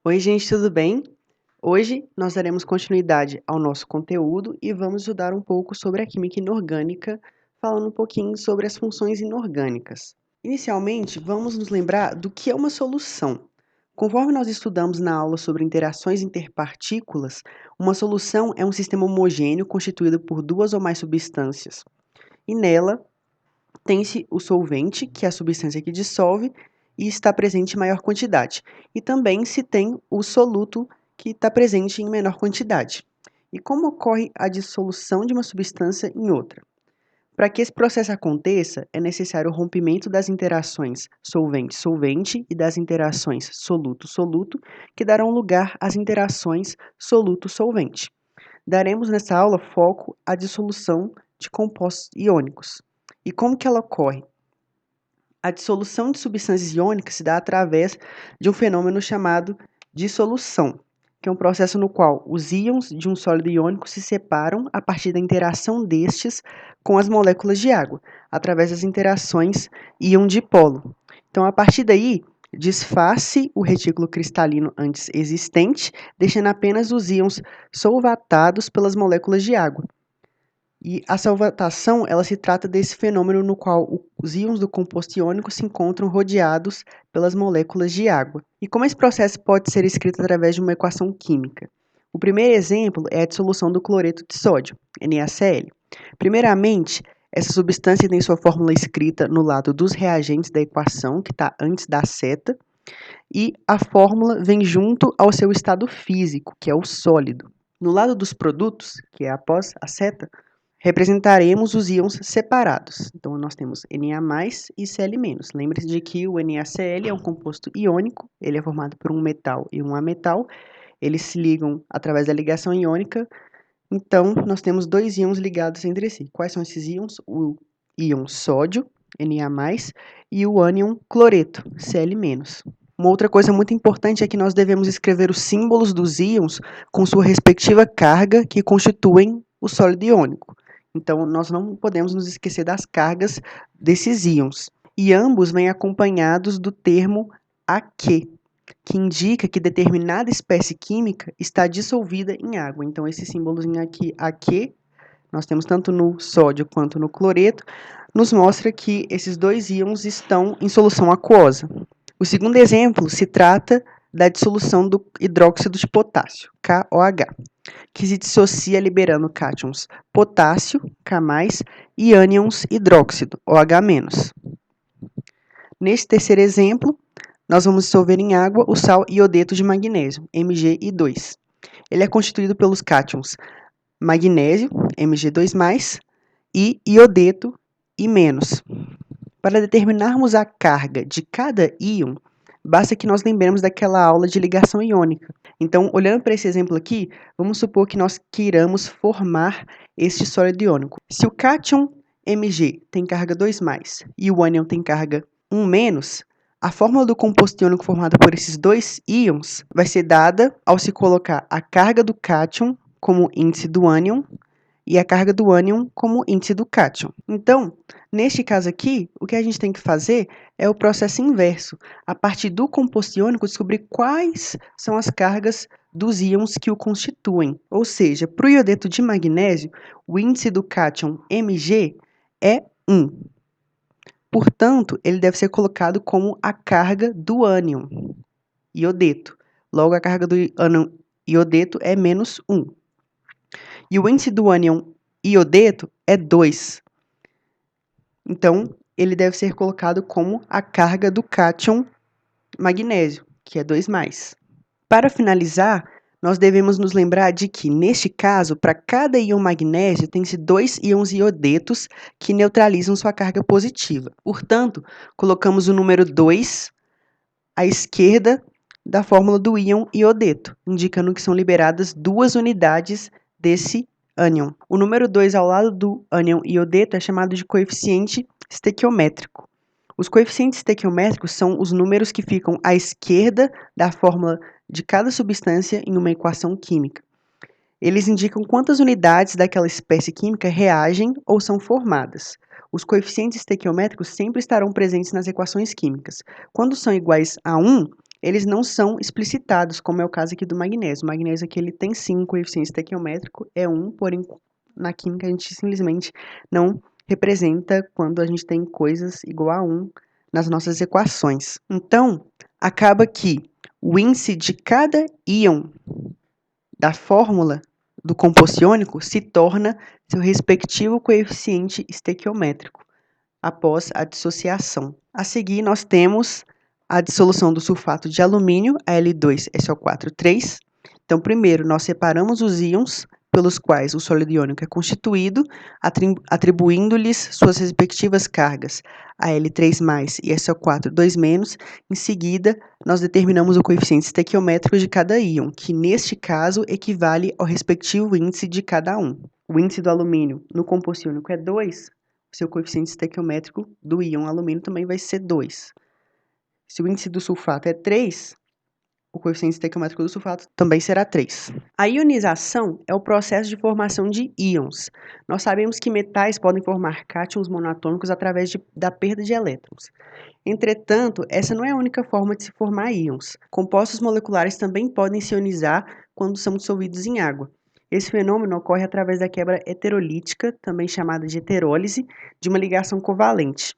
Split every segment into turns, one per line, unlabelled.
Oi, gente, tudo bem? Hoje nós daremos continuidade ao nosso conteúdo e vamos estudar um pouco sobre a química inorgânica, falando um pouquinho sobre as funções inorgânicas. Inicialmente, vamos nos lembrar do que é uma solução. Conforme nós estudamos na aula sobre interações interpartículas, uma solução é um sistema homogêneo constituído por duas ou mais substâncias. E nela tem-se o solvente, que é a substância que dissolve, e está presente em maior quantidade. E também se tem o soluto, que está presente em menor quantidade. E como ocorre a dissolução de uma substância em outra? Para que esse processo aconteça, é necessário o rompimento das interações solvente-solvente e das interações soluto-soluto, que darão lugar às interações soluto-solvente. Daremos nessa aula foco à dissolução de compostos iônicos. E como que ela ocorre? A dissolução de substâncias iônicas se dá através de um fenômeno chamado dissolução, que é um processo no qual os íons de um sólido iônico se separam a partir da interação destes com as moléculas de água, através das interações íon-dipolo. Então, a partir daí, desfaz-se o retículo cristalino antes existente, deixando apenas os íons solvatados pelas moléculas de água. E a solvatação, ela se trata desse fenômeno no qual os íons do composto iônico se encontram rodeados pelas moléculas de água. E como esse processo pode ser escrito através de uma equação química? O primeiro exemplo é a dissolução do cloreto de sódio, NaCl. Primeiramente, essa substância tem sua fórmula escrita no lado dos reagentes da equação, que está antes da seta, e a fórmula vem junto ao seu estado físico, que é o sólido. No lado dos produtos, que é após a seta, representaremos os íons separados. Então, nós temos Na+, e Cl-. Lembre-se de que o NaCl é um composto iônico, ele é formado por um metal e um ametal. Eles se ligam através da ligação iônica, então nós temos dois íons ligados entre si. Quais são esses íons? O íon sódio, Na+, e o ânion cloreto, Cl-. Uma outra coisa muito importante é que nós devemos escrever os símbolos dos íons com sua respectiva carga que constituem o sólido iônico. Então, nós não podemos nos esquecer das cargas desses íons. E ambos vêm acompanhados do termo aqui, que indica que determinada espécie química está dissolvida em água. Então, esse símbolozinho aqui, aqui, nós temos tanto no sódio quanto no cloreto, nos mostra que esses dois íons estão em solução aquosa. O segundo exemplo se trata da dissolução do hidróxido de potássio, KOH, que se dissocia liberando cátions potássio, K+, e ânions hidróxido, OH-. Neste terceiro exemplo, nós vamos dissolver em água o sal iodeto de magnésio, Mg2. Ele é constituído pelos cátions magnésio, Mg2+, e iodeto, I-. Para determinarmos a carga de cada íon, basta que nós lembremos daquela aula de ligação iônica. Então, olhando para esse exemplo aqui, vamos supor que nós queiramos formar este sólido iônico. Se o cátion Mg tem carga 2+, e o ânion tem carga 1-, a fórmula do composto iônico formado por esses dois íons vai ser dada ao se colocar a carga do cátion como índice do ânion e a carga do ânion como índice do cátion. Então, neste caso aqui, o que a gente tem que fazer é o processo inverso. A partir do composto iônico, descobrir quais são as cargas dos íons que o constituem. Ou seja, para o iodeto de magnésio, o índice do cátion Mg é 1. Portanto, ele deve ser colocado como a carga do ânion iodeto. Logo, a carga do ânion iodeto é -1. E o índice do ânion iodeto é 2. Então, ele deve ser colocado como a carga do cátion magnésio, que é 2+. Para finalizar, nós devemos nos lembrar de que, neste caso, para cada íon magnésio, tem-se 2 íons iodetos que neutralizam sua carga positiva. Portanto, colocamos o número 2 à esquerda da fórmula do íon iodeto, indicando que são liberadas 2 unidades desse ânion. O número 2 ao lado do ânion iodeto é chamado de coeficiente estequiométrico. Os coeficientes estequiométricos são os números que ficam à esquerda da fórmula de cada substância em uma equação química. Eles indicam quantas unidades daquela espécie química reagem ou são formadas. Os coeficientes estequiométricos sempre estarão presentes nas equações químicas. Quando são iguais a 1, eles não são explicitados, como é o caso aqui do magnésio. O magnésio aqui ele tem sim um coeficiente estequiométrico, é 1, porém na química a gente simplesmente não representa quando a gente tem coisas igual a 1 nas nossas equações. Então, acaba que o índice de cada íon da fórmula do composto iônico se torna seu respectivo coeficiente estequiométrico após a dissociação. A seguir, nós temos a dissolução do sulfato de alumínio, Al2SO4,3. Então, primeiro, nós separamos os íons pelos quais o sólido iônico é constituído, atribuindo-lhes suas respectivas cargas, Al3+ e SO4 2-. Em seguida, nós determinamos o coeficiente estequiométrico de cada íon, que neste caso equivale ao respectivo índice de cada um. O índice do alumínio no composto iônico é 2, seu coeficiente estequiométrico do íon alumínio também vai ser 2. Se o índice do sulfato é 3, o coeficiente estequiométrico do sulfato também será 3. A ionização é o processo de formação de íons. Nós sabemos que metais podem formar cátions monatômicos através da perda de elétrons. Entretanto, essa não é a única forma de se formar íons. Compostos moleculares também podem se ionizar quando são dissolvidos em água. Esse fenômeno ocorre através da quebra heterolítica, também chamada de heterólise, de uma ligação covalente.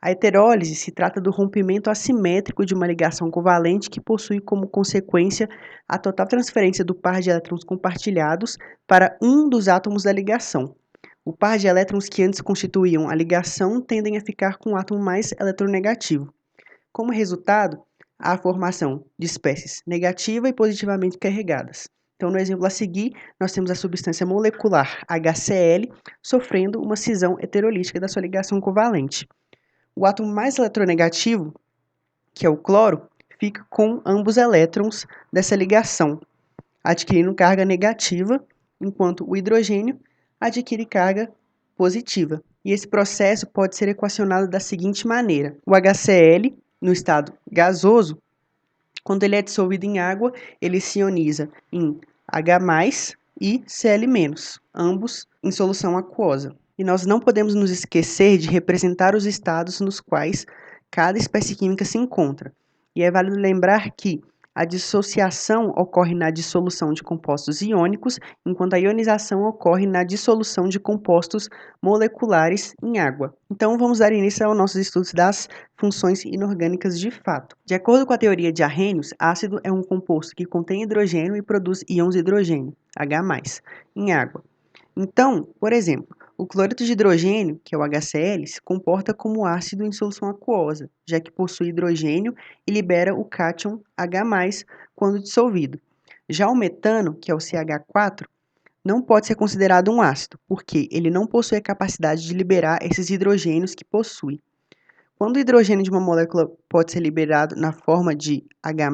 A heterólise se trata do rompimento assimétrico de uma ligação covalente que possui como consequência a total transferência do par de elétrons compartilhados para um dos átomos da ligação. O par de elétrons que antes constituíam a ligação tendem a ficar com o átomo mais eletronegativo. Como resultado, há a formação de espécies negativa e positivamente carregadas. Então, no exemplo a seguir, nós temos a substância molecular HCl sofrendo uma cisão heterolítica da sua ligação covalente. O átomo mais eletronegativo, que é o cloro, fica com ambos elétrons dessa ligação, adquirindo carga negativa, enquanto o hidrogênio adquire carga positiva. E esse processo pode ser equacionado da seguinte maneira: o HCl, no estado gasoso, quando ele é dissolvido em água, ele se ioniza em H+ e Cl-, ambos em solução aquosa. E nós não podemos nos esquecer de representar os estados nos quais cada espécie química se encontra. E é válido lembrar que a dissociação ocorre na dissolução de compostos iônicos, enquanto a ionização ocorre na dissolução de compostos moleculares em água. Então, vamos dar início aos nossos estudos das funções inorgânicas de fato. De acordo com a teoria de Arrhenius, ácido é um composto que contém hidrogênio e produz íons hidrogênio, H+, em água. Então, por exemplo, o cloreto de hidrogênio, que é o HCl, se comporta como ácido em solução aquosa, já que possui hidrogênio e libera o cátion H+ quando dissolvido. Já o metano, que é o CH4, não pode ser considerado um ácido, porque ele não possui a capacidade de liberar esses hidrogênios que possui. Quando o hidrogênio de uma molécula pode ser liberado na forma de H+,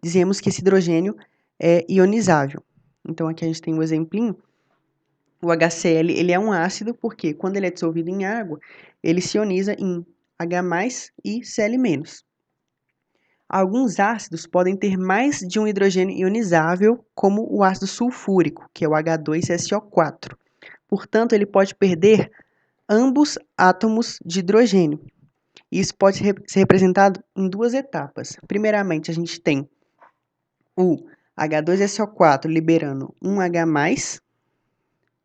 dizemos que esse hidrogênio é ionizável. Então, aqui a gente tem um exemplinho. O HCl ele é um ácido porque, quando ele é dissolvido em água, ele se ioniza em H+ e Cl-. Alguns ácidos podem ter mais de um hidrogênio ionizável, como o ácido sulfúrico, que é o H2SO4. Portanto, ele pode perder ambos átomos de hidrogênio. Isso pode ser representado em duas etapas. Primeiramente, a gente tem o H2SO4 liberando um H+,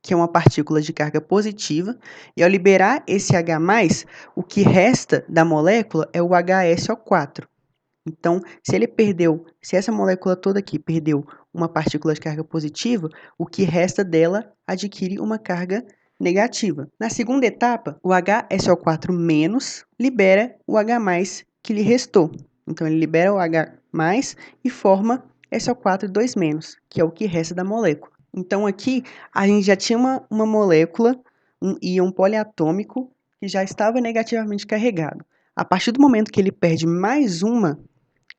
que é uma partícula de carga positiva, e ao liberar esse H+, o que resta da molécula é o HSO4. Então, se essa molécula toda aqui perdeu uma partícula de carga positiva, o que resta dela adquire uma carga negativa. Na segunda etapa, o HSO4- libera o H+ que lhe restou. Então, ele libera o H+ e forma SO4 2-, que é o que resta da molécula. Então, aqui, a gente já tinha uma molécula, um íon poliatômico, que já estava negativamente carregado. A partir do momento que ele perde mais uma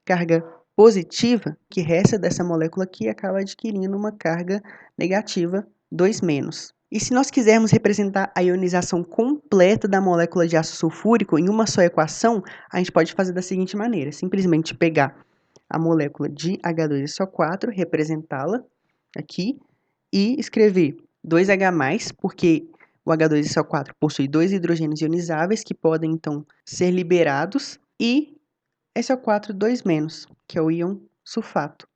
carga positiva, que resta dessa molécula aqui acaba adquirindo uma carga negativa 2-. E se nós quisermos representar a ionização completa da molécula de ácido sulfúrico em uma só equação, a gente pode fazer da seguinte maneira: simplesmente pegar a molécula de H2SO4, representá-la aqui, e escrever 2H+, porque o H2SO4 possui dois hidrogênios ionizáveis que podem, então, ser liberados, e SO4 2-, que é o íon sulfato.